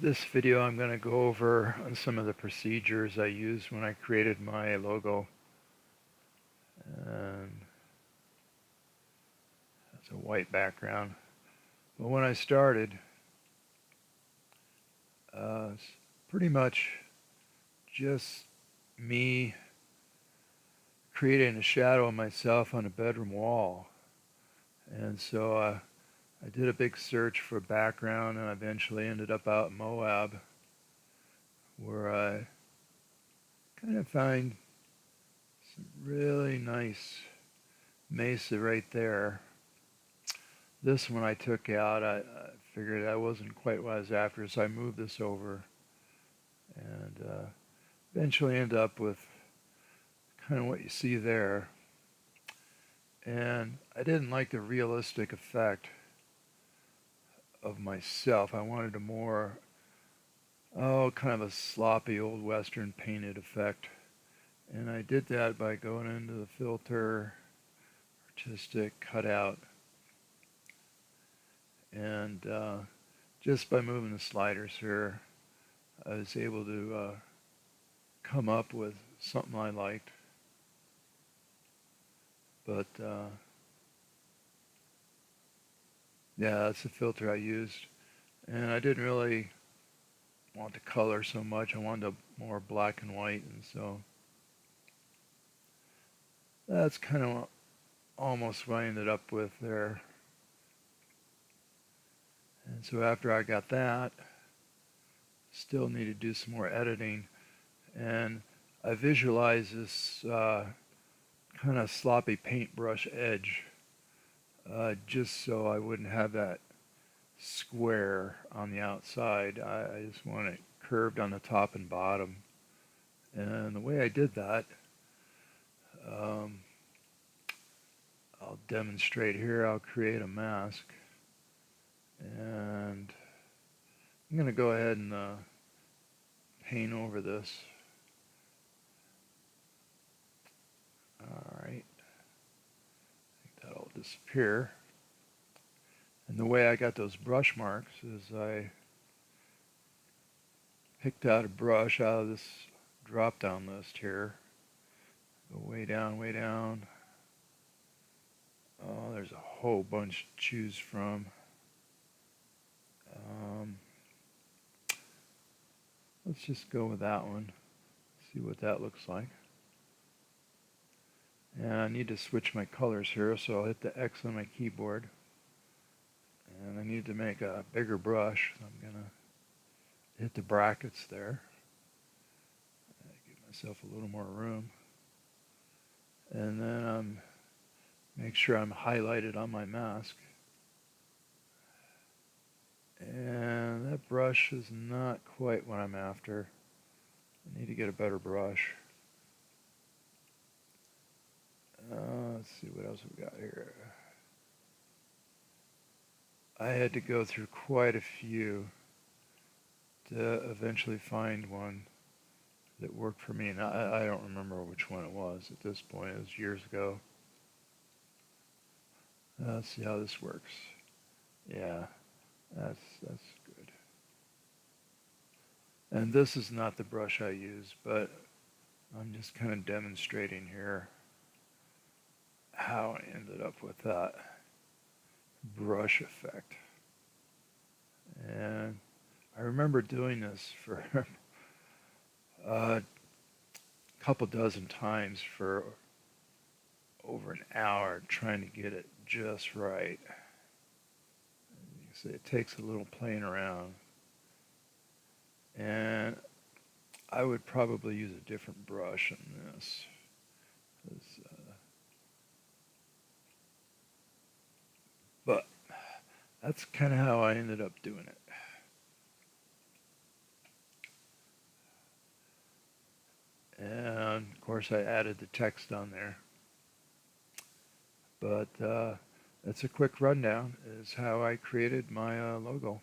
This video I'm going to go over on some of the procedures I used when I created my logo. And it's a white background. But when I started, it's pretty much just me creating a shadow of myself on a bedroom wall. And so I did a big search for background and I eventually ended up out in Moab where I kind of find some really nice mesa right there. This one I took out, I figured that wasn't quite what I was after, so I moved this over and eventually end up with kind of what you see there. And I didn't like the realistic effect of myself. I wanted a more, kind of a sloppy old western painted effect. And I did that by going into the filter, artistic, cutout, and just by moving the sliders here, I was able to come up with something I liked. But yeah, that's the filter I used. And I didn't really want the color so much. I wanted a more black and white. And so that's kind of almost what I ended up with there. And so after I got that, still need to do some more editing. And I visualize this kind of sloppy paintbrush edge just so I wouldn't have that square on the outside. I just want it curved on the top and bottom. And the way I did that, um, I'll demonstrate here. I'll create a mask. And I'm going to go ahead and paint over this. Alright, I think that'll disappear. And the way I got those brush marks is I picked out a brush out of this drop down list here. Go way down, way down. Oh, there's a whole bunch to choose from. Let's just go with that one. See what that looks like. And I need to switch my colors here, so I'll hit the X on my keyboard. And I need to make a bigger brush, so I'm going to hit the brackets there. Give myself a little more room. And then make sure I'm highlighted on my mask. And that brush is not quite what I'm after. I need to get a better brush. Let's see what else we got here. I had to go through quite a few to eventually find one that worked for me. And I don't remember which one it was at this point. It was years ago. Let's see how this works. Yeah, that's good. And this is not the brush I use, but I'm just kind of demonstrating here how I ended up with that brush effect. And I remember doing this for a couple dozen times for over an hour trying to get it just right. You can see it takes a little playing around. And I would probably use a different brush in this. But that's kind of how I ended up doing it. And of course I added the text on there. But that's a quick rundown is how I created my logo.